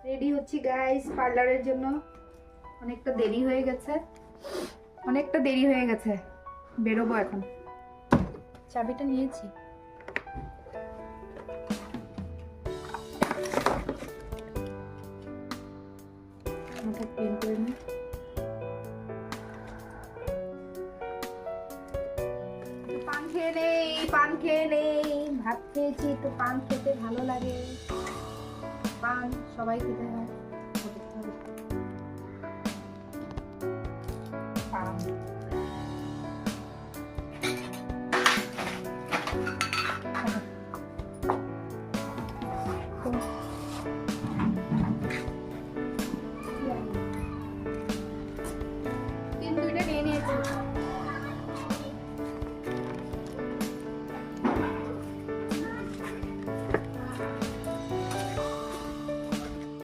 Ready হচ্ছি guys পার্লারের জন্য। অনেকটা দেরি হয়ে গেছে, বেরোবো এখন। চাবিটা নিয়েছি। মাথা ক্লিন করে নি। পান খেয়ে নেই, ভাত খেয়েছি, তো পান খেতে ভালো লাগে। পান সবাই খেতে হয়।